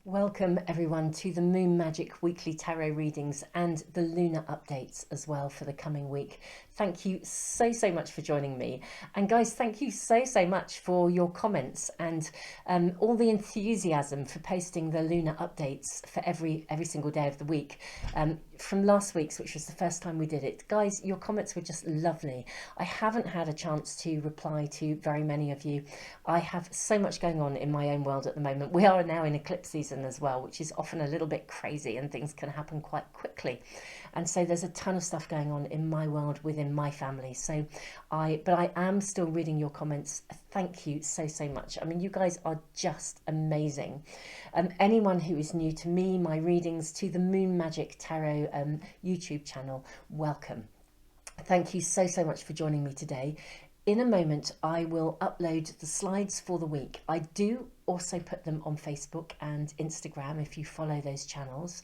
Welcome everyone to the Moon Magic weekly tarot readings and the lunar updates as well for the coming week. Thank you so much for joining me, and guys, thank you so much for your comments and all the enthusiasm for posting the lunar updates for every single day of the week. From last week's, which was the first time we did it, guys, your comments were just lovely. I haven't had a chance to reply to very many of you. I have so much going on in my own world at the moment. We are now in eclipse season as well, which is often a little bit crazy and things can happen quite quickly. And so there's a ton of stuff going on in my world within my family. So I am still reading your comments. Thank you so much. I mean, you guys are just amazing. Anyone who is new to me, my readings, to the Moon Magic Tarot YouTube channel, welcome. Thank you so much for joining me today. In a moment, I will upload the slides for the week. I do also put them on Facebook and Instagram if you follow those channels.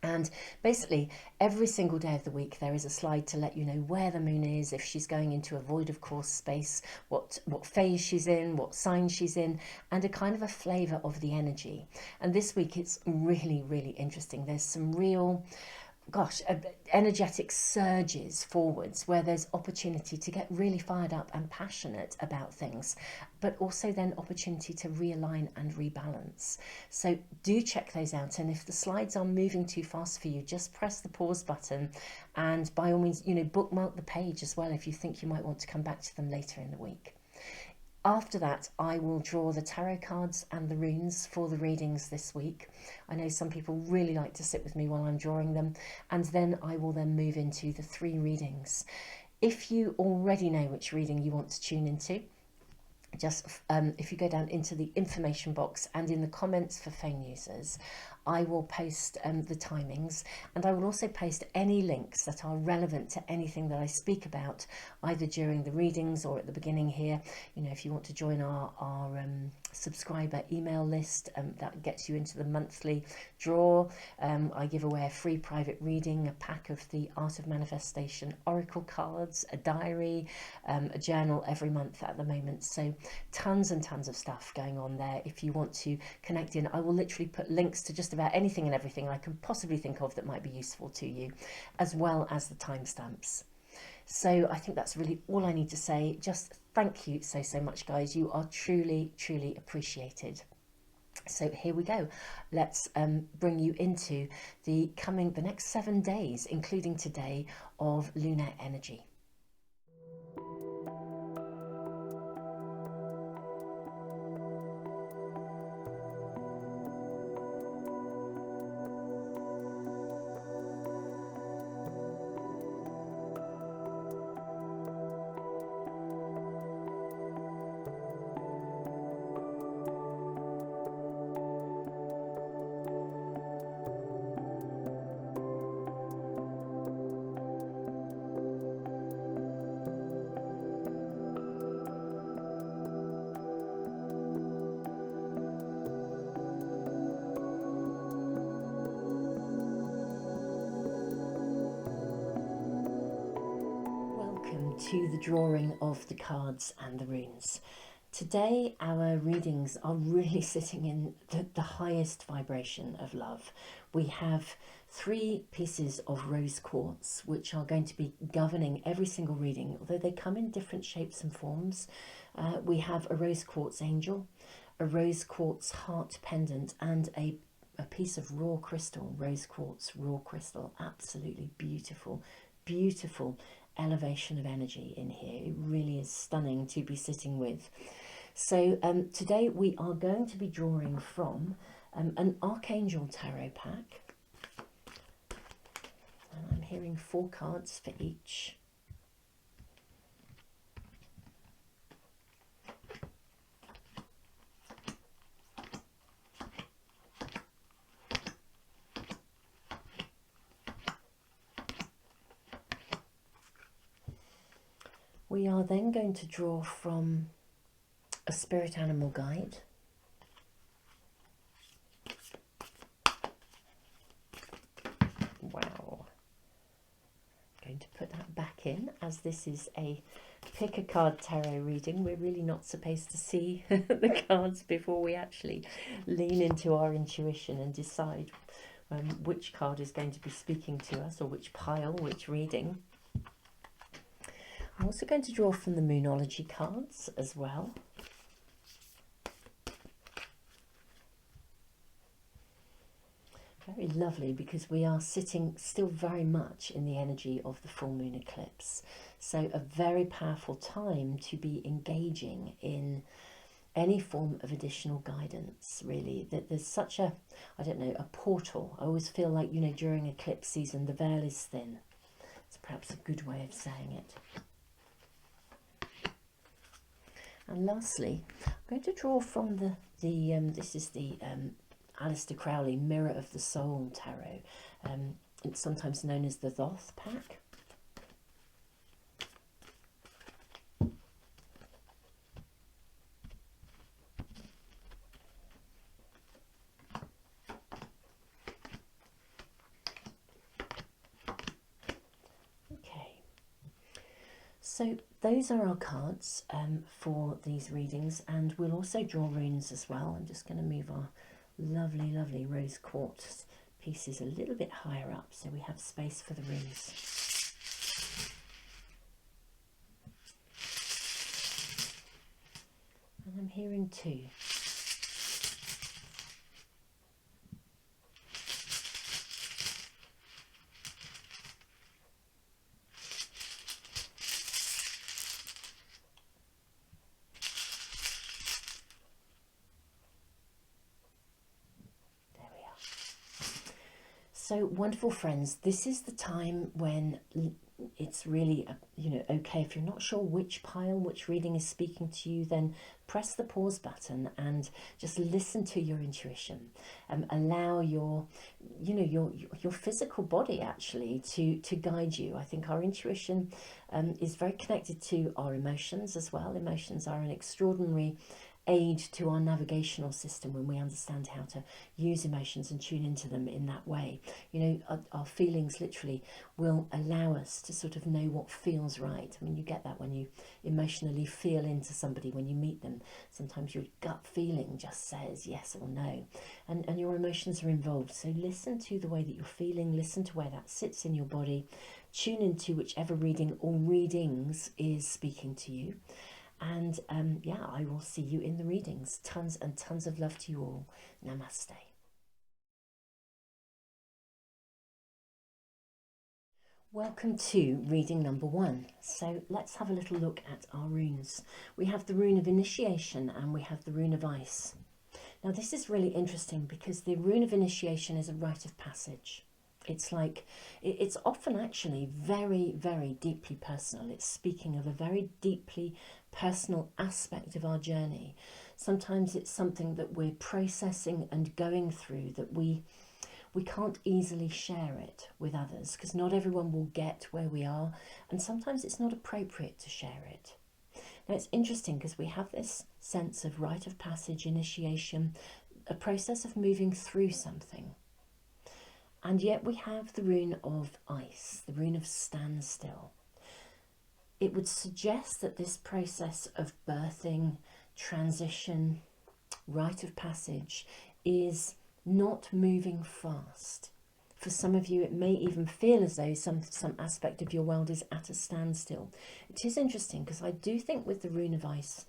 And basically, every single day of the week, there is a slide to let you know where the moon is, if she's going into a void of course space, what phase she's in, what sign she's in, and a kind of a flavour of the energy. And this week, it's really interesting. There's some real energetic surges forwards where there's opportunity to get really fired up and passionate about things, but also then opportunity to realign and rebalance. So do check those out, and if the slides are moving too fast for you, just press the pause button, and by all means, bookmark the page as well if you think you might want to come back to them later in the week. After that, I will draw the tarot cards and the runes for the readings this week. I know some people really like to sit with me while I'm drawing them, and then I will then move into the 3 readings. If you already know which reading you want to tune into, just if you go down into the information box and in the comments for phone users, I will post the timings, and I will also post any links that are relevant to anything that I speak about, either during the readings or at the beginning here. If you want to join our subscriber email list, that gets you into the monthly draw. I give away a free private reading, a pack of the Art of Manifestation oracle cards, a diary, a journal every month at the moment. So tons and tons of stuff going on there. If you want to connect in, I will literally put links to just about anything and everything I can possibly think of that might be useful to you, as well as the timestamps. So I think that's really all I need to say. Just thank you so much, guys. You are truly appreciated. So here we go. Let's bring you into the next 7 days, including today, of lunar energy. To the drawing of the cards and the runes. Today our readings are really sitting in the highest vibration of love. We have 3 pieces of rose quartz which are going to be governing every single reading, although they come in different shapes and forms. We have a rose quartz angel, a rose quartz heart pendant, and a piece of raw crystal, rose quartz raw crystal. Absolutely beautiful elevation of energy in here. It really is stunning to be sitting with. So today we are going to be drawing from an Archangel Tarot pack, and I'm hearing 4 cards for each. We are then going to draw from a spirit animal guide, wow, I'm going to put that back in, as this is a pick a card tarot reading. We're really not supposed to see the cards before we actually lean into our intuition and decide which card is going to be speaking to us, or which pile, which reading. I'm also going to draw from the Moonology cards as well. Very lovely, because we are sitting still very much in the energy of the full moon eclipse. So a very powerful time to be engaging in any form of additional guidance, really. That there's such a, I don't know, a portal. I always feel like, you know, during eclipse season, the veil is thin. It's perhaps a good way of saying it. And lastly, I'm going to draw from this is the Aleister Crowley Mirror of the Soul Tarot. It's sometimes known as the Thoth pack. Okay, so those are our cards for these readings, and we'll also draw runes as well. I'm just going to move our lovely, lovely rose quartz pieces a little bit higher up so we have space for the runes. And I'm hearing 2. So wonderful friends, this is the time when it's really, you know, okay, if you're not sure which pile, which reading is speaking to you, then press the pause button and just listen to your intuition. Allow your, you know, your physical body actually to guide you. I think our intuition is very connected to our emotions as well. Emotions are an extraordinary aid to our navigational system when we understand how to use emotions and tune into them in that way. You know, our feelings literally will allow us to sort of know what feels right. I mean, you get that when you emotionally feel into somebody when you meet them. Sometimes your gut feeling just says yes or no, and your emotions are involved. So listen to the way that you're feeling, listen to where that sits in your body, tune into whichever reading or readings is speaking to you. And yeah, I will see you in the readings. Tons and tons of love to you all. Namaste. Welcome to reading number 1. So let's have a little look at our runes. We have the rune of initiation and we have the rune of ice. Now this is really interesting because the rune of initiation is a rite of passage. It's like, it's often actually very, very deeply personal. It's speaking of a very deeply personal aspect of our journey. Sometimes it's something that we're processing and going through that we can't easily share it with others, because not everyone will get where we are, and sometimes it's not appropriate to share it. Now it's interesting because we have this sense of rite of passage, initiation, a process of moving through something. And yet we have the rune of ice, the rune of standstill. It would suggest that this process of birthing, transition, rite of passage is not moving fast. For some of you, it may even feel as though some aspect of your world is at a standstill. It is interesting because I do think with the rune of ice,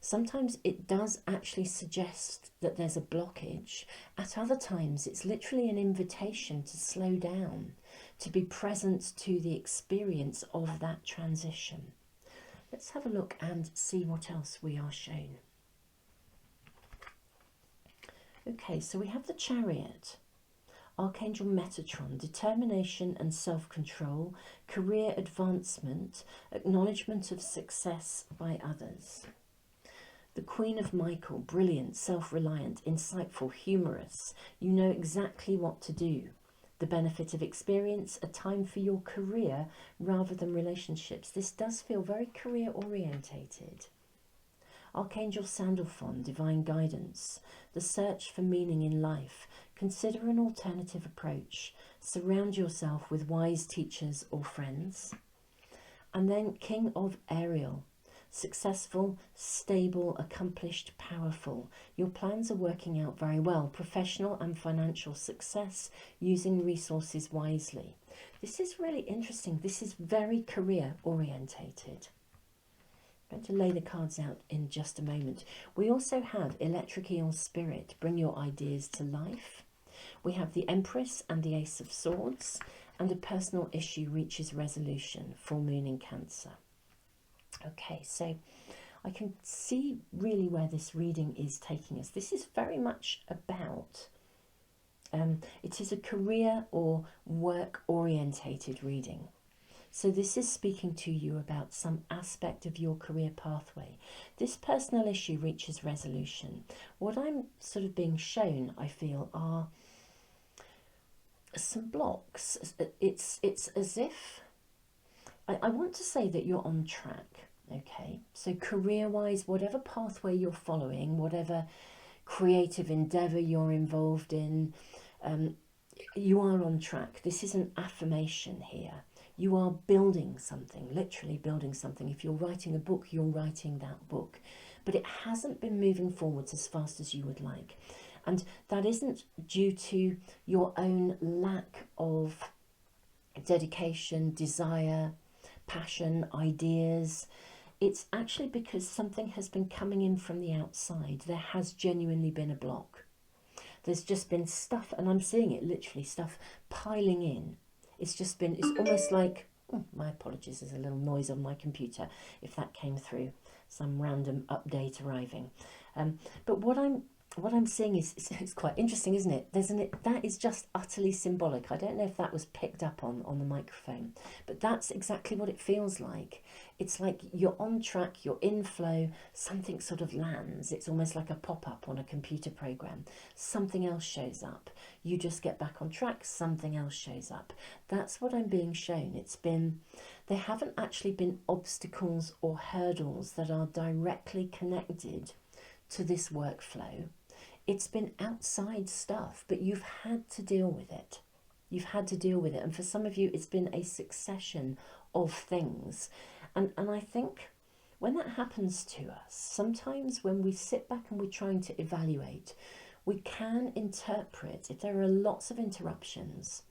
sometimes it does actually suggest that there's a blockage. At other times, it's literally an invitation to slow down, to be present to the experience of that transition. Let's have a look and see what else we are shown. Okay, so we have the Chariot, Archangel Metatron, determination and self-control, career advancement, acknowledgement of success by others. The Queen of Michael, brilliant, self-reliant, insightful, humorous. You know exactly what to do. The benefit of experience, a time for your career rather than relationships. This does feel very career orientated. Archangel Sandalphon, divine guidance. The search for meaning in life. Consider an alternative approach. Surround yourself with wise teachers or friends. And then King of Ariel. Successful, stable, accomplished, powerful. Your plans are working out very well. Professional and financial success, using resources wisely. This is really interesting. This is very career orientated. I'm going to lay the cards out in just a moment. We also have Electric Eel Spirit, bring your ideas to life. We have the Empress and the Ace of Swords, and a personal issue reaches resolution, full moon in Cancer. Okay, so I can see really where this reading is taking us. This is very much about, it is a career or work orientated reading. So this is speaking to you about some aspect of your career pathway. This personal issue reaches resolution. What I'm sort of being shown, I feel, are some blocks. It's as if, I want to say that you're on track. Okay, so career-wise, whatever pathway you're following, whatever creative endeavour you're involved in, you are on track. This is an affirmation here. You are building something, literally building something. If you're writing a book, you're writing that book. But it hasn't been moving forwards as fast as you would like. And that isn't due to your own lack of dedication, desire, passion, ideas. It's actually because something has been coming in from the outside. There has genuinely been a block. There's just been stuff, and I'm seeing it literally, stuff piling in. It's just been, it's almost like, oh, my apologies, there's a little noise on my computer if that came through, some random update arriving. But what I'm seeing is, it's quite interesting, isn't it? That is just utterly symbolic. I don't know if that was picked up on the microphone, but that's exactly what it feels like. It's like you're on track, you're in flow, something sort of lands. It's almost like a pop-up on a computer program. Something else shows up. You just get back on track, something else shows up. That's what I'm being shown. There haven't actually been obstacles or hurdles that are directly connected to this workflow. It's been outside stuff, but you've had to deal with it. You've had to deal with it. And for some of you, it's been a succession of things. And I think when that happens to us, sometimes when we sit back and we're trying to evaluate, we can interpret, if there are lots of interruptions,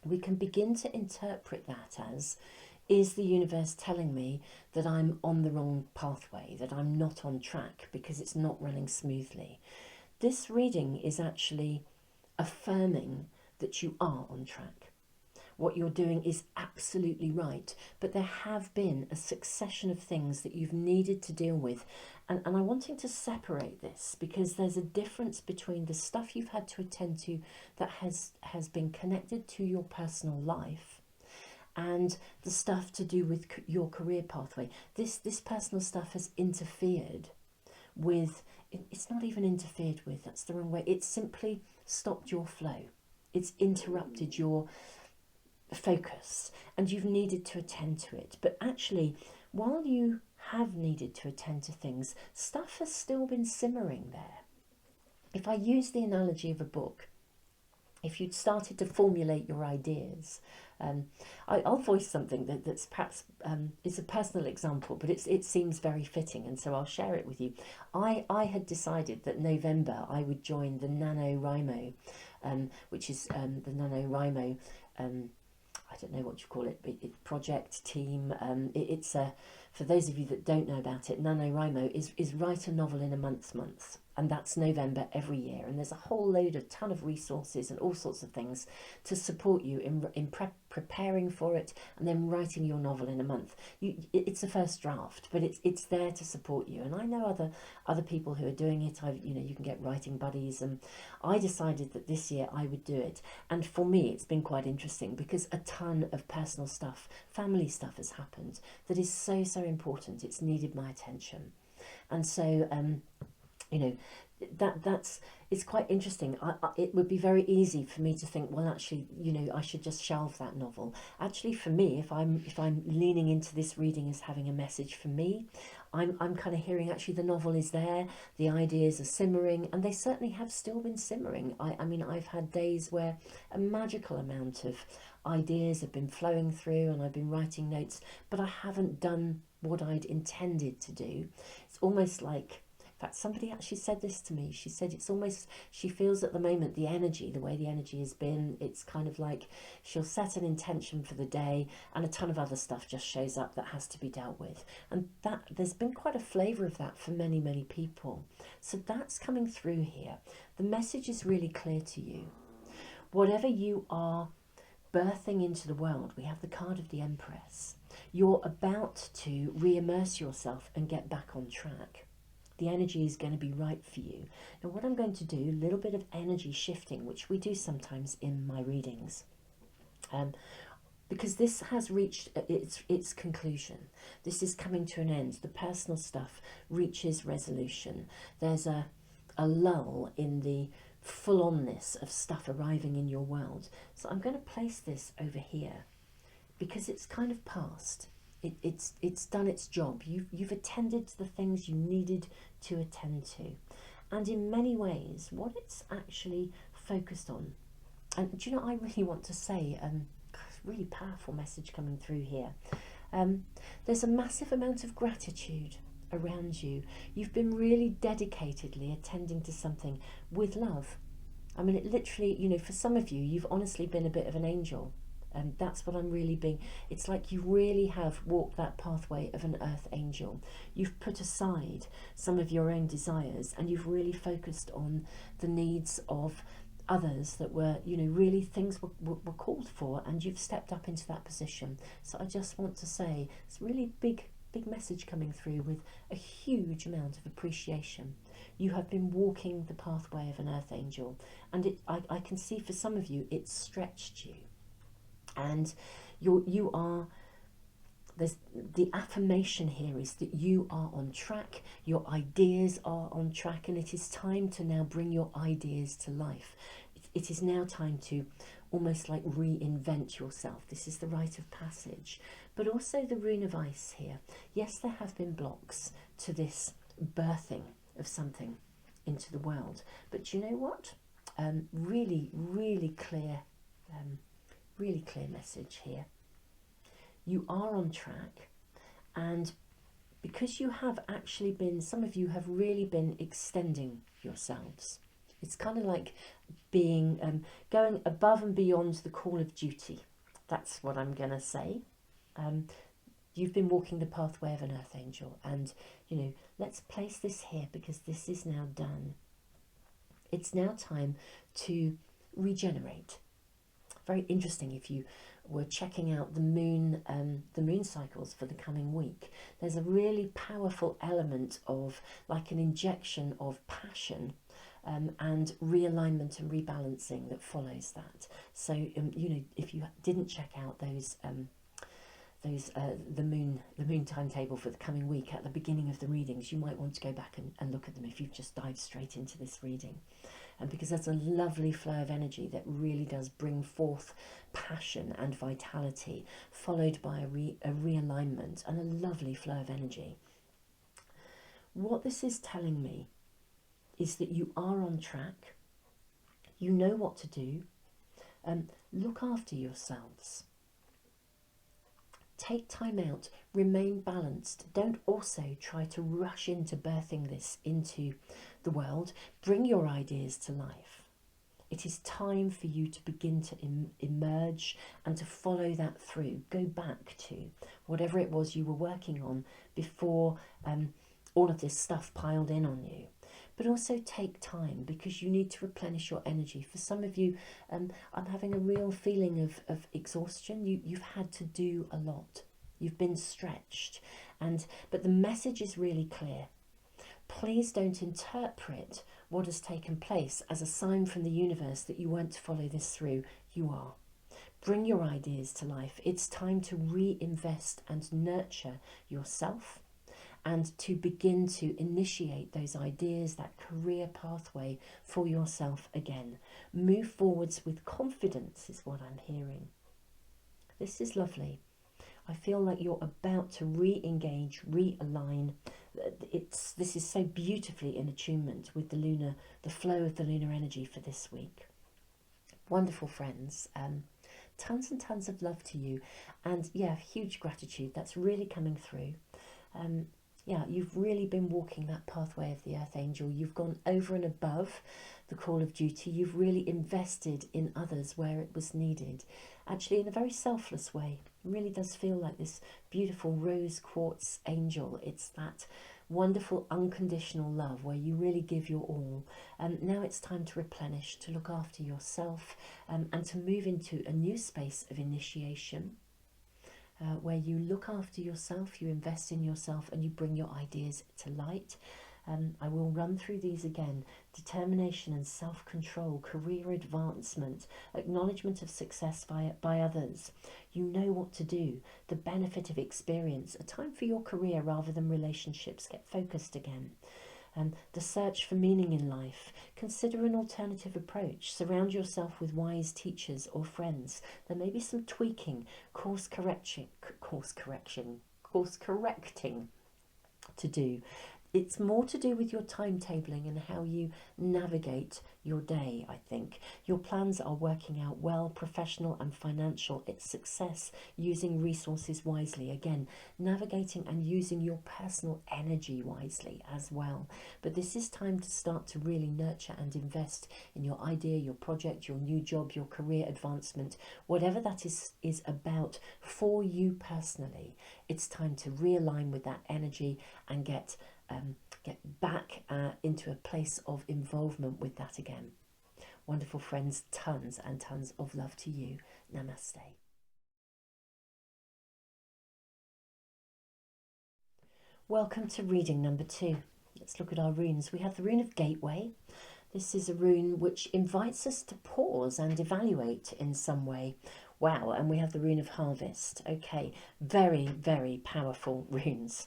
we can begin to interpret that as, is the universe telling me that I'm on the wrong pathway, that I'm not on track because it's not running smoothly? This reading is actually affirming that you are on track. What you're doing is absolutely right, but there have been a succession of things that you've needed to deal with. And I'm wanting to separate this because there's a difference between the stuff you've had to attend to that has been connected to your personal life and the stuff to do with your career pathway. This personal stuff has interfered with, it's not even interfered with, that's the wrong way. It's simply stopped your flow. It's interrupted your focus and you've needed to attend to it. But actually, while you have needed to attend to things, stuff has still been simmering there. If I use the analogy of a book, if you'd started to formulate your ideas, I'll voice something that's perhaps is a personal example, but it seems very fitting, and so I'll share it with you. I had decided that November I would join the NaNoWriMo, which is the NaNoWriMo, I don't know what you call it, but project team. It's for those of you that don't know about it, NaNoWriMo is write a novel in a month, and that's November every year. And there's a whole ton of resources and all sorts of things to support you in preparing for it and then writing your novel in a month. It's a first draft, but it's there to support you. And I know other people who are doing it. You can get writing buddies, and I decided that this year I would do it. And for me, it's been quite interesting because a ton of personal stuff, family stuff has happened that is so important. It's needed my attention. And so You know, that's it's quite interesting. It would be very easy for me to think, well, actually, you know, I should just shelve that novel. Actually, for me, if I'm leaning into this reading as having a message for me, I'm kind of hearing actually the novel is there, the ideas are simmering, and they certainly have still been simmering. I mean, I've had days where a magical amount of ideas have been flowing through, and I've been writing notes, but I haven't done what I'd intended to do. It's almost like, in fact, somebody actually said this to me. She said it's almost, she feels at the moment the energy, the way the energy has been, it's kind of like she'll set an intention for the day and a ton of other stuff just shows up that has to be dealt with. And that there's been quite a flavour of that for many, many people. So that's coming through here. The message is really clear to you. Whatever you are birthing into the world, we have the card of the Empress. You're about to re-immerse yourself and get back on track. The energy is going to be right for you. Now what I'm going to do, a little bit of energy shifting, which we do sometimes in my readings, because this has reached its conclusion. This is coming to an end. The personal stuff reaches resolution. There's a lull in the full-onness of stuff arriving in your world. So I'm going to place this over here because it's kind of past. It's done its job. You've attended to the things you needed to attend to, and in many ways what it's actually focused on, and do you know, I really want to say, really powerful message coming through here. There's a massive amount of gratitude around you. You've been really dedicatedly attending to something with love. I mean, it literally, you know, for some of you, you've honestly been a bit of an angel. And that's what I'm really being. It's like you really have walked that pathway of an earth angel. You've put aside some of your own desires and you've really focused on the needs of others that were, you know, really things were called for, and you've stepped up into that position. So I just want to say it's really big message coming through with a huge amount of appreciation. You have been walking the pathway of an earth angel, and I can see for some of you it's stretched you. And you are, there's the affirmation here is that you are on track, your ideas are on track, and it is time to now bring your ideas to life. It is now time to almost like reinvent yourself. This is the rite of passage, but also the rune of ice here. Yes, there have been blocks to this birthing of something into the world, but you know what? Really clear message here. You are on track, and because you have actually been, some of you have really been extending yourselves. It's kind of like being going above and beyond the call of duty. That's what I'm gonna say. You've been walking the pathway of an earth angel, and you know, let's place this here because this is now done. It's now time to regenerate. Very interesting. If you were checking out the moon cycles for the coming week, there's a really powerful element of like an injection of passion and realignment and rebalancing that follows that. So you know, if you didn't check out those the moon timetable for the coming week at the beginning of the readings, you might want to go back and look at them if you've just dived straight into this reading. And because that's a lovely flow of energy that really does bring forth passion and vitality, followed by a realignment and a lovely flow of energy. What this is telling me is that you are on track, you know what to do, look after yourselves. Take time out, remain balanced. Don't also try to rush into birthing this into the world. Bring your ideas to life. It is time for you to begin to emerge and to follow that through. Go back to whatever it was you were working on before all of this stuff piled in on you. But also take time, because you need to replenish your energy. For some of you, I'm having a real feeling of exhaustion. You've had to do a lot. You've been stretched. But the message is really clear. Please don't interpret what has taken place as a sign from the universe that you won't follow this through. You are. Bring your ideas to life. It's time to reinvest and nurture yourself and to begin to initiate those ideas, that career pathway for yourself again. Move forwards with confidence is what I'm hearing. This is lovely. I feel like you're about to re-engage, realign. This is so beautifully in attunement with the lunar, the flow of the lunar energy for this week. Wonderful, friends. Tons and tons of love to you, and yeah, huge gratitude. That's really coming through. Yeah, you've really been walking that pathway of the Earth Angel. You've gone over and above the call of duty. You've really invested in others where it was needed, actually in a very selfless way. It really does feel like this beautiful rose quartz angel. It's that wonderful unconditional love where you really give your all. And now it's time to replenish, to look after yourself, and to move into a new space of initiation, where you look after yourself, you invest in yourself, and you bring your ideas to light. I will run through these again. Determination and self-control, career advancement, acknowledgement of success by others. You know what to do. The benefit of experience. A time for your career rather than relationships. Get focused again. The search for meaning in life. Consider an alternative approach. Surround yourself with wise teachers or friends. There may be some tweaking, course correcting to do. It's more to do with your timetabling and how you navigate your day, I think. Your plans are working out well, professional and financial. It's success, using resources wisely. Again, navigating and using your personal energy wisely as well. But this is time to start to really nurture and invest in your idea, your project, your new job, your career advancement, whatever that is about for you personally. It's time to realign with that energy and get back into a place of involvement with that again. Wonderful, friends, tons and tons of love to you. Namaste. Welcome to reading number 2. Let's look at our runes. We have the rune of Gateway. This is a rune which invites us to pause and evaluate in some way. Wow, and we have the rune of Harvest. Okay, very, very powerful runes.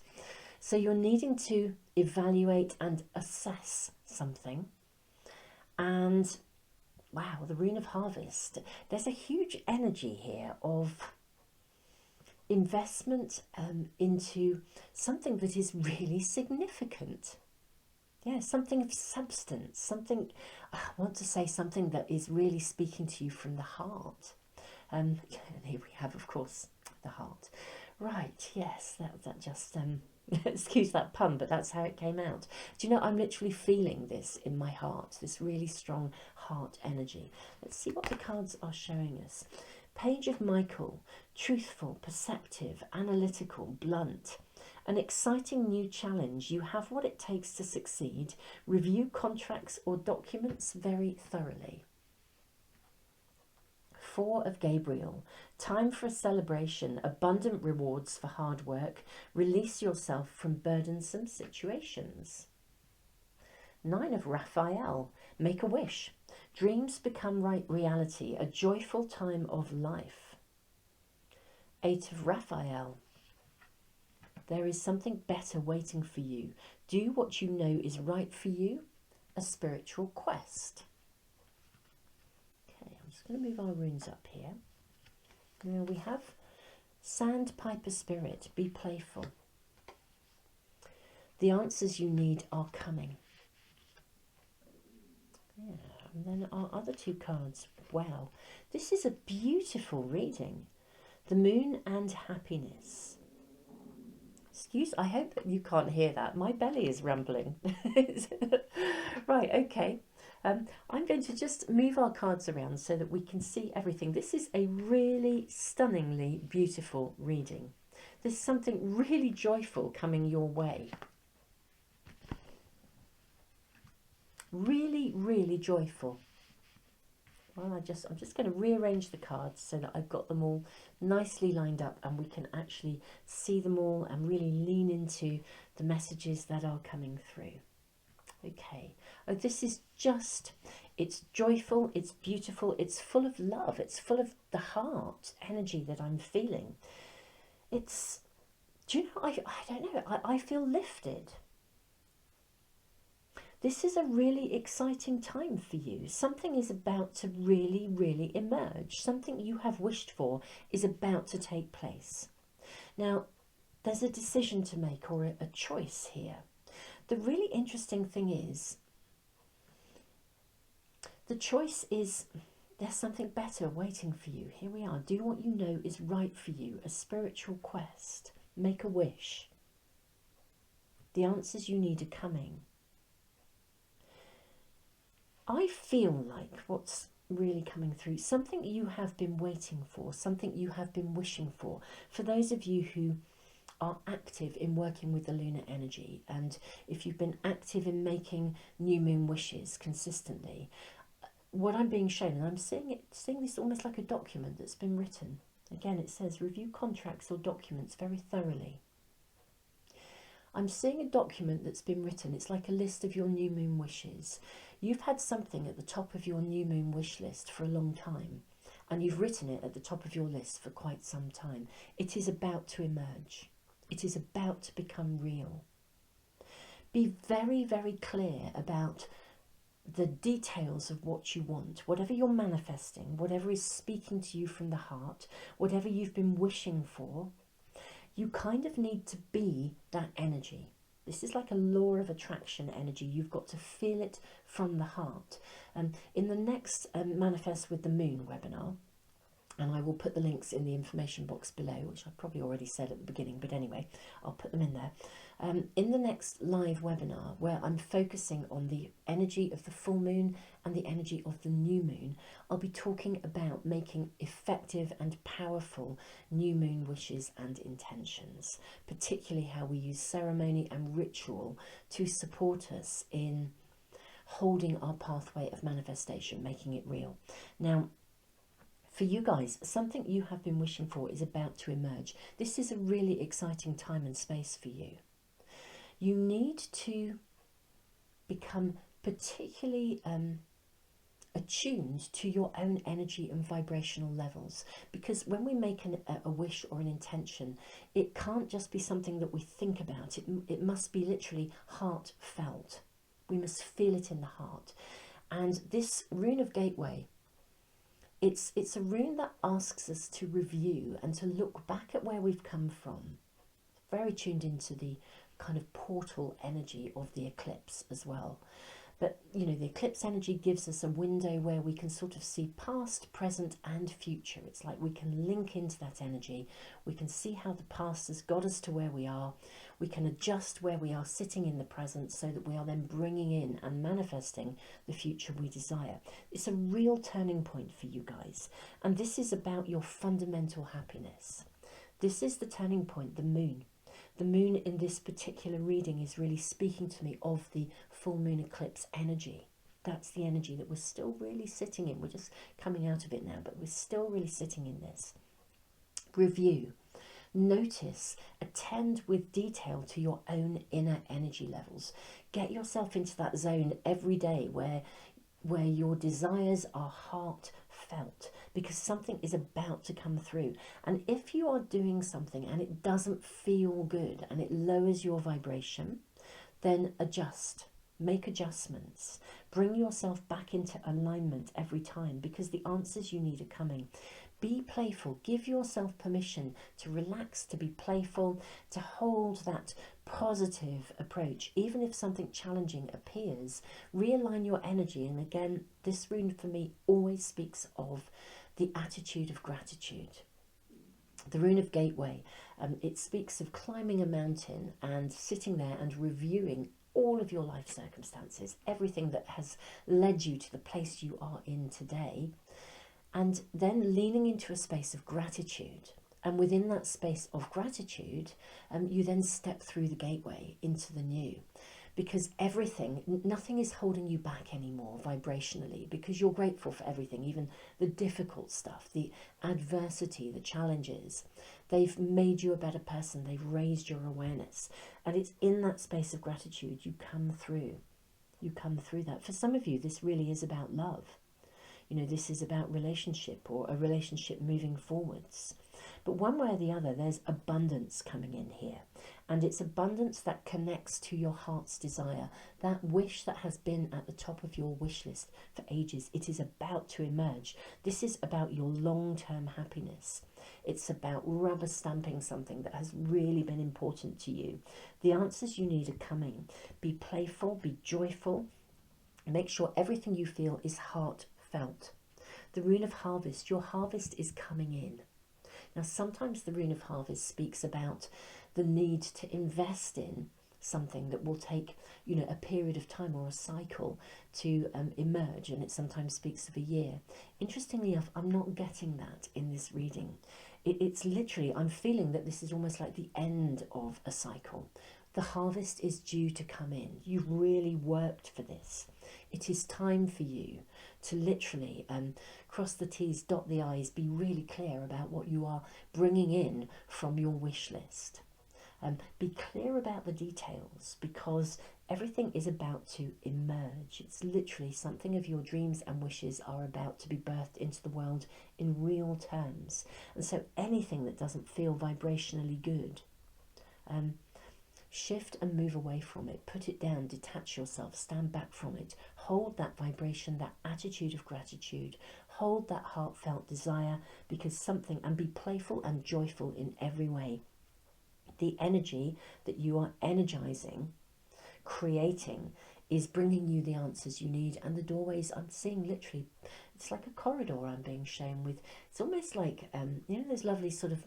So you're needing to evaluate and assess something. And wow, the rune of Harvest. There's a huge energy here of investment into something that is really significant. Yeah, something of substance, something, I want to say something that is really speaking to you from the heart. And here we have, of course, the heart. Right, yes, that just... excuse that pun, but that's how it came out. Do you know, I'm literally feeling this in my heart, this really strong heart energy. Let's see what the cards are showing us. Page of Michael, truthful, perceptive, analytical, blunt. An exciting new challenge. You have what it takes to succeed. Review contracts or documents very thoroughly. 4 of Gabriel, time for a celebration, abundant rewards for hard work, release yourself from burdensome situations. 9 of Raphael, make a wish, dreams become reality, a joyful time of life. 8 of Raphael, there is something better waiting for you, do what you know is right for you, a spiritual quest. I'm just going to move our runes up here. Now we have Sandpiper Spirit, be playful. The answers you need are coming. Yeah, and then our other 2 cards. Wow, this is a beautiful reading. The Moon and Happiness. I hope that you can't hear that. My belly is rumbling. Right, okay. I'm going to just move our cards around so that we can see everything. This is a really stunningly beautiful reading. There's something really joyful coming your way. Really, really joyful. Well, I'm just going to rearrange the cards so that I've got them all nicely lined up and we can actually see them all and really lean into the messages that are coming through. Okay, oh, this is just, it's joyful, it's beautiful, it's full of love, it's full of the heart energy that I'm feeling. It's Do you know, I don't know, I feel lifted. This is a really exciting time for you. Something is about to really, really emerge. Something you have wished for is about to take place. Now, there's a decision to make, or a choice here. The really interesting thing is, the choice is, there's something better waiting for you. Here we are. Do what you know is right for you. A spiritual quest. Make a wish. The answers you need are coming. I feel like what's really coming through, something you have been waiting for, something you have been wishing for those of you who are active in working with the lunar energy, and if you've been active in making new moon wishes consistently, what I'm being shown, and I'm seeing this almost like a document that's been written. Again, it says review contracts or documents very thoroughly. I'm seeing a document that's been written. It's like a list of your new moon wishes. You've had something at the top of your new moon wish list for a long time, and you've written it at the top of your list for quite some time. It is about to emerge. It is about to become real. Be very, very clear about the details of what you want, whatever you're manifesting, whatever is speaking to you from the heart, whatever you've been wishing for. You kind of need to be that energy. This is like a law of attraction energy. You've got to feel it from the heart. In the next Manifest with the Moon webinar, and I will put the links in the information box below, which I've probably already said at the beginning, but anyway, I'll put them in there. In the next live webinar, where I'm focusing on the energy of the full moon and the energy of the new moon, I'll be talking about making effective and powerful new moon wishes and intentions, particularly how we use ceremony and ritual to support us in holding our pathway of manifestation, making it real. Now, for you guys, something you have been wishing for is about to emerge. This is a really exciting time and space for you. You need to become particularly attuned to your own energy and vibrational levels, because when we make a wish or an intention, it can't just be something that we think about. It must be literally heartfelt. We must feel it in the heart. And this rune of gateway, it's a rune that asks us to review and to look back at where we've come from. Very tuned into the kind of portal energy of the eclipse as well. But, you know, the eclipse energy gives us a window where we can sort of see past, present and future. It's like we can link into that energy. We can see how the past has got us to where we are. We can adjust where we are sitting in the present so that we are then bringing in and manifesting the future we desire. It's a real turning point for you guys. And this is about your fundamental happiness. This is the turning point, the moon. The moon in this particular reading is really speaking to me of the full moon eclipse energy. That's the energy that we're still really sitting in. We're just coming out of it now, but we're still really sitting in this. Review. Notice, attend with detail to your own inner energy levels. Get yourself into that zone every day where your desires are heartfelt, because something is about to come through. And if you are doing something and it doesn't feel good and it lowers your vibration, then adjust. Make adjustments. Bring yourself back into alignment every time, because the answers you need are coming. Be playful. Give yourself permission to relax, to be playful, to hold that positive approach. Even if something challenging appears, realign your energy. And again, this rune for me always speaks of the attitude of gratitude. The rune of gateway, it speaks of climbing a mountain and sitting there and reviewing all of your life circumstances, everything that has led you to the place you are in today, and then leaning into a space of gratitude. And within that space of gratitude, you then step through the gateway into the new, because nothing is holding you back anymore vibrationally, because you're grateful for everything, even the difficult stuff, the adversity, the challenges. They've made you a better person. They've raised your awareness. And it's in that space of gratitude you come through. You come through that. For some of you, this really is about love. You know, this is about relationship, or a relationship moving forwards. But one way or the other, there's abundance coming in here. And it's abundance that connects to your heart's desire. That wish that has been at the top of your wish list for ages, it is about to emerge. This is about your long-term happiness. It's about rubber stamping something that has really been important to you. The answers you need are coming. Be playful, be joyful. Make sure everything you feel is heartfelt. The rune of harvest, your harvest is coming in. Now, sometimes the rune of harvest speaks about the need to invest in something that will take, you know, a period of time or a cycle to emerge, and it sometimes speaks of a year. Interestingly enough, I'm not getting that in this reading. It's literally, I'm feeling that this is almost like the end of a cycle. The harvest is due to come in. You've really worked for this. It is time for you to literally cross the T's, dot the I's, be really clear about what you are bringing in from your wish list. Be clear about the details, because everything is about to emerge. It's literally something of your dreams and wishes are about to be birthed into the world in real terms. And so anything that doesn't feel vibrationally good, shift and move away from it. Put it down, detach yourself, stand back from it. Hold that vibration, that attitude of gratitude. Hold that heartfelt desire, because something, and be playful and joyful in every way. The energy that you are energizing, creating, is bringing you the answers you need. And the doorways I'm seeing, literally, it's like a corridor I'm being shown with. It's almost like, you know, those lovely sort of,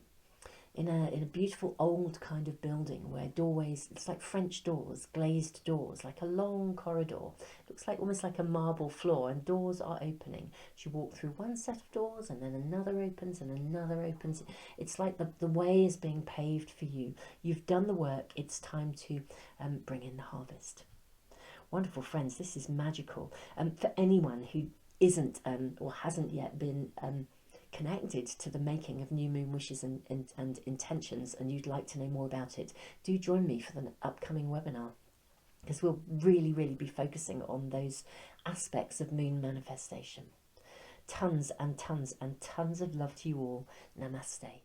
in a beautiful old kind of building where doorways, it's like French doors, glazed doors, like a long corridor. It looks like almost like a marble floor, and doors are opening. You walk through one set of doors and then another opens and another opens. It's like the way is being paved for you. You've done the work. It's time to bring in the harvest. Wonderful friends, this is magical. For anyone who isn't or hasn't yet been connected to the making of New Moon Wishes and Intentions, and you'd like to know more about it, do join me for the upcoming webinar, because we'll really be focusing on those aspects of moon manifestation. Tons and tons and tons of love to you all. Namaste.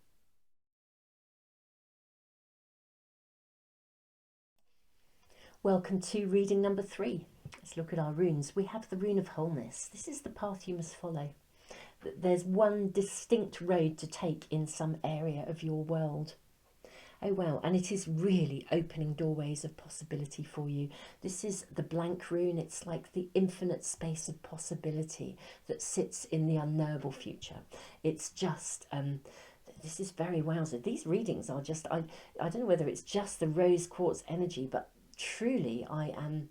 Welcome to reading number 3. Let's look at our runes. We have the rune of wholeness. This is the path you must follow. There's one distinct road to take in some area of your world. Oh wow, and it is really opening doorways of possibility for you. This is the blank rune. It's like the infinite space of possibility that sits in the unknowable future. It's just, this is very wowzer. These readings are just, I don't know whether it's just the rose quartz energy, but truly I am...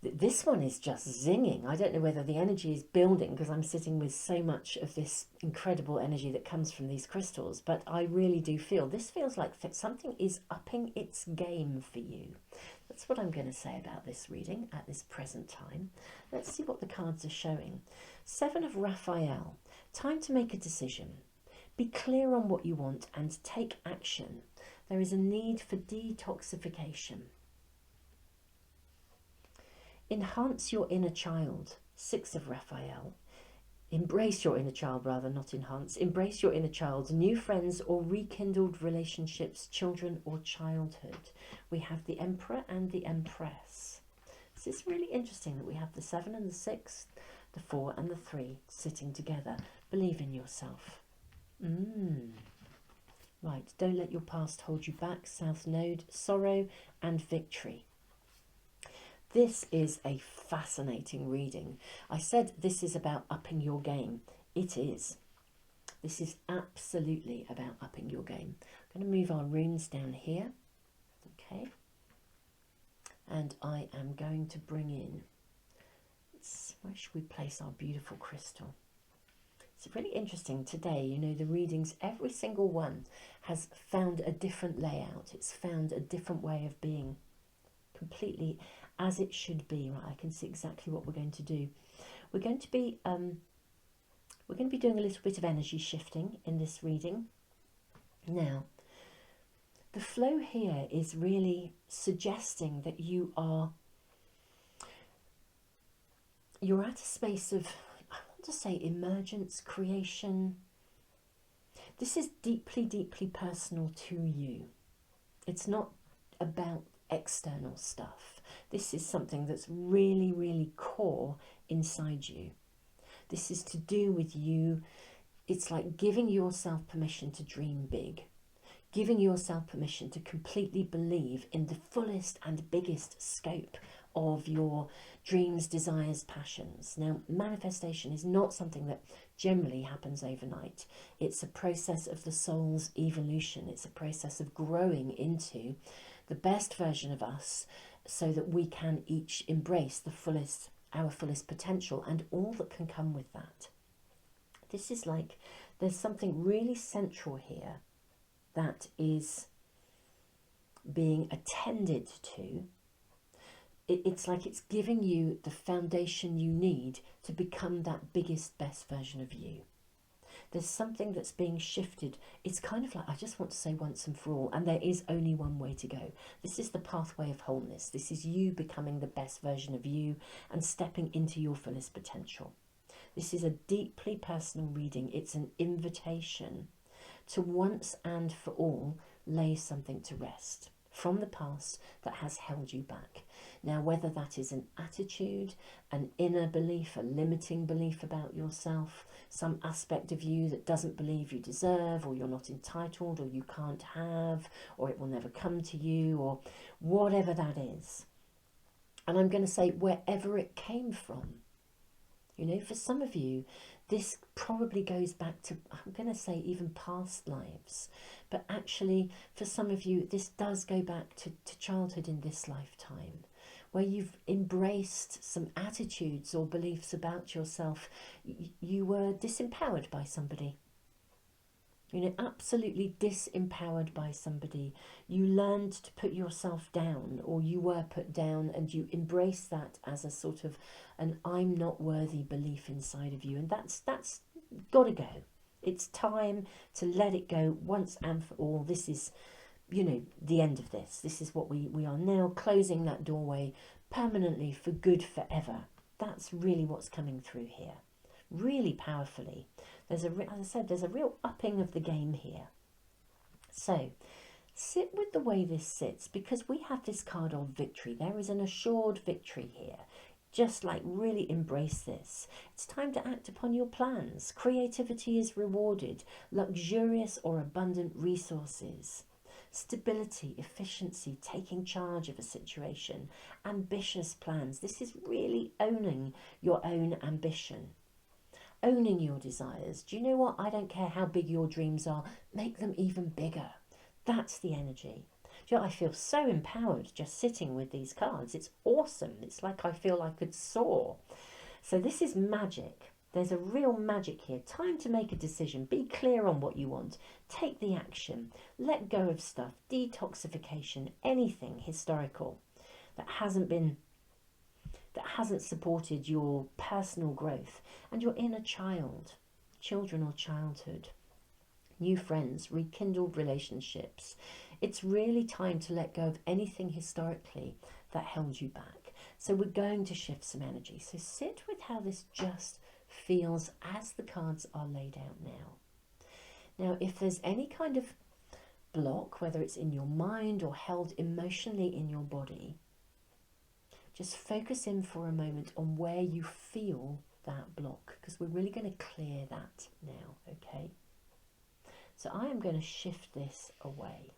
This one is just zinging. I don't know whether the energy is building because I'm sitting with so much of this incredible energy that comes from these crystals, but I really do feel this feels like something is upping its game for you. That's what I'm going to say about this reading at this present time. Let's see what the cards are showing. 7 of Raphael. Time to make a decision. Be clear on what you want and take action. There is a need for detoxification. Enhance your inner child. 6 of Raphael. Embrace your inner child, rather, not enhance. Embrace your inner child. New friends or rekindled relationships, children or childhood. We have the Emperor and the Empress. This is really interesting that we have the 7 and the 6, the 4 and the 3 sitting together. Believe in yourself. Right, don't let your past hold you back. South Node, sorrow and victory. This is a fascinating reading. I said this is about upping your game. It is. This is absolutely about upping your game. I'm going to move our runes down here. Okay. And I am going to bring in, where should we place our beautiful crystal? It's really interesting today, you know, the readings, every single one has found a different layout. It's found a different way of being, completely as it should be. Right, I can see exactly what we're going to do. We're going to be doing a little bit of energy shifting in this reading. Now, the flow here is really suggesting that you're at a space of, I want to say, emergence, creation. This is deeply, deeply personal to you. It's not about external stuff. This is something that's really, really core inside you. This is to do with you. It's like giving yourself permission to dream big, giving yourself permission to completely believe in the fullest and biggest scope of your dreams, desires, passions. Now, manifestation is not something that generally happens overnight. It's a process of the soul's evolution. It's a process of growing into the best version of us so that we can each embrace our fullest potential and all that can come with that. This is like there's something really central here that is being attended to. It's like it's giving you the foundation you need to become that biggest, best version of you. There's something that's being shifted. It's kind of like, I just want to say once and for all, and there is only one way to go. This is the pathway of wholeness. This is you becoming the best version of you and stepping into your fullest potential. This is a deeply personal reading. It's an invitation to once and for all lay something to rest from the past that has held you back. Now, whether that is an attitude, an inner belief, a limiting belief about yourself, some aspect of you that doesn't believe you deserve, or you're not entitled, or you can't have, or it will never come to you, or whatever that is. And I'm going to say wherever it came from. You know, for some of you, this probably goes back to, I'm going to say, even past lives. But actually, for some of you, this does go back to childhood in this lifetime, where you've embraced some attitudes or beliefs about yourself. You were disempowered by somebody. You know, absolutely disempowered by somebody. You learned to put yourself down, or you were put down, and you embraced that as a sort of an I'm not worthy belief inside of you. And that's got to go. It's time to let it go once and for all. This is, you know, the end of this. This is what we are now closing that doorway permanently for good forever. That's really what's coming through here. Really powerfully. As I said, there's a real upping of the game here. So, sit with the way this sits, because we have this card of victory. There is an assured victory here. Just like really embrace this. It's time to act upon your plans. Creativity is rewarded. Luxurious or abundant resources. Stability, efficiency, taking charge of a situation. Ambitious plans. This is really owning your own ambition. Owning your desires. Do you know what? I don't care how big your dreams are. Make them even bigger. That's the energy. Do you know, I feel so empowered just sitting with these cards. It's awesome. It's like I feel I could soar. So this is magic. There's a real magic here. Time to make a decision. Be clear on what you want. Take the action. Let go of stuff. Detoxification. Anything historical that hasn't supported your personal growth and your inner child, children or childhood, new friends, rekindled relationships. It's really time to let go of anything historically that held you back. So we're going to shift some energy. So sit with how this just feels as the cards are laid out now. Now, if there's any kind of block, whether it's in your mind or held emotionally in your body, just focus in for a moment on where you feel that block, because we're really going to clear that now, okay? So I am going to shift this away.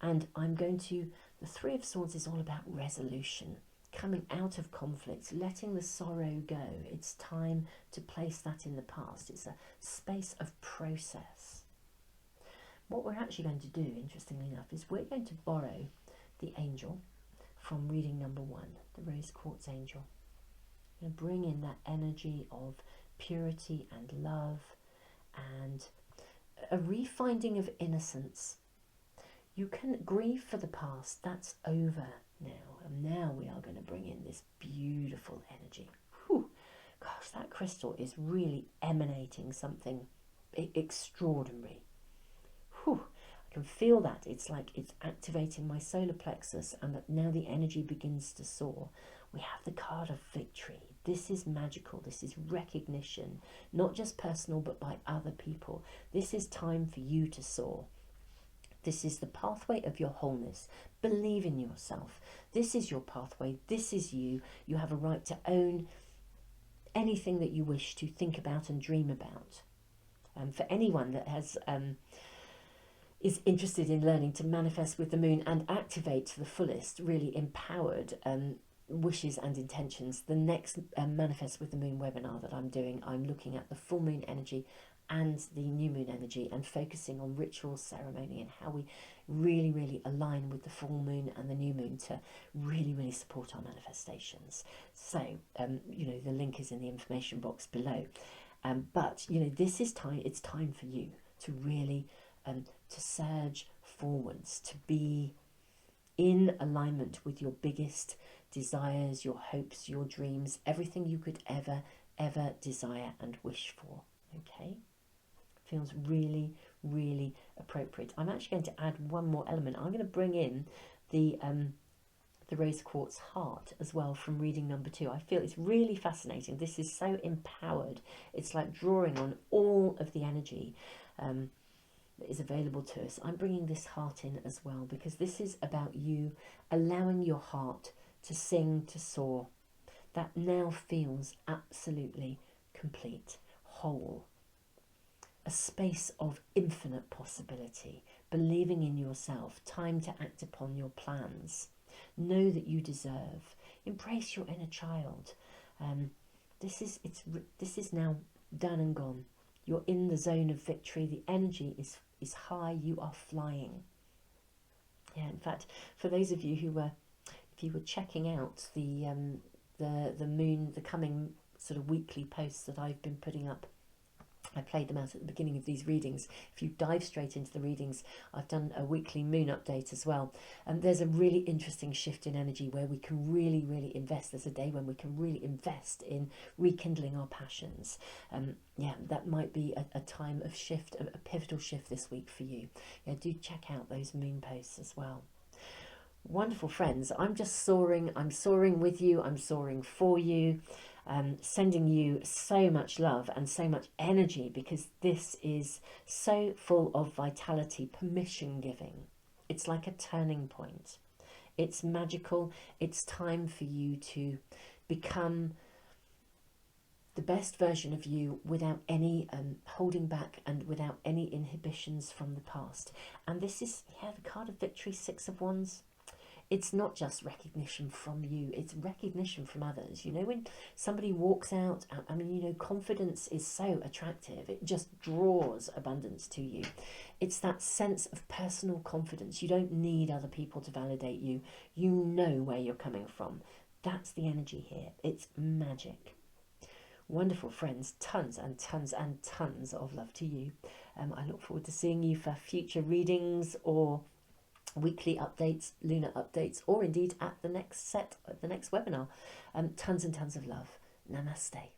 And I'm going to, the Three of Swords is all about resolution, coming out of conflict, letting the sorrow go. It's time to place that in the past. It's a space of process. What we're actually going to do, interestingly enough, is we're going to borrow the angel from reading number 1, the rose quartz angel. I'm going to bring in that energy of purity and love and a refinding of innocence. You can grieve for the past. That's over now. And now we are going to bring in this beautiful energy. Whew. Gosh, that crystal is really emanating something extraordinary. Whew. I can feel that. It's like it's activating my solar plexus, and that now the energy begins to soar. We have the card of victory. This is magical. This is recognition, not just personal, but by other people. This is time for you to soar. This is the pathway of your wholeness. Believe in yourself. This is your pathway. This is you. You have a right to own anything that you wish to think about and dream about. For anyone that is interested in learning to manifest with the moon and activate to the fullest, really empowered wishes and intentions, the next Manifest with the Moon webinar that I'm doing, I'm looking at the full moon energy and the new moon energy and focusing on ritual, ceremony, and how we really align with the full moon and the new moon to really support our manifestations. So the link is in the information box below, but this is time. It's time for you to really to surge forwards, to be in alignment with your biggest desires, your hopes, your dreams, everything you could ever desire and wish for. Okay, feels really appropriate. I'm actually going to add one more element. I'm going to bring in the rose quartz heart as well from reading number 2. I feel it's really fascinating. This is so empowered. It's like drawing on all of the energy that is available to us. I'm bringing this heart in as well because this is about you allowing your heart to sing, to soar. That now feels absolutely complete, whole. A space of infinite possibility, believing in yourself, time to act upon your plans. Know that you deserve. Embrace your inner child. This is now done and gone. You're in the zone of victory. The energy is high. You are flying. Yeah, in fact, for those of you who were, if you were checking out the moon, the coming sort of weekly posts that I've been putting up, I played them out at the beginning of these readings. If you dive straight into the readings, I've done a weekly moon update as well. And there's a really interesting shift in energy where we can really invest. There's a day when we can really invest in rekindling our passions. Yeah, that might be a time of shift, a pivotal shift this week for you. Yeah, do check out those moon posts as well. Wonderful friends, I'm just soaring. I'm soaring with you. I'm soaring for you. Sending you so much love and so much energy because this is so full of vitality, permission giving. It's like a turning point. It's magical. It's time for you to become the best version of you without any holding back and without any inhibitions from the past. And this is, yeah, the card of victory, 6 of Wands. It's not just recognition from you, it's recognition from others. You know, when somebody walks out, I mean, you know, confidence is so attractive. It just draws abundance to you. It's that sense of personal confidence. You don't need other people to validate you. You know where you're coming from. That's the energy here. It's magic. Wonderful friends, tons and tons and tons of love to you. I look forward to seeing you for future readings or weekly updates, lunar updates, or indeed at the next webinar. Tons and tons of love. Namaste.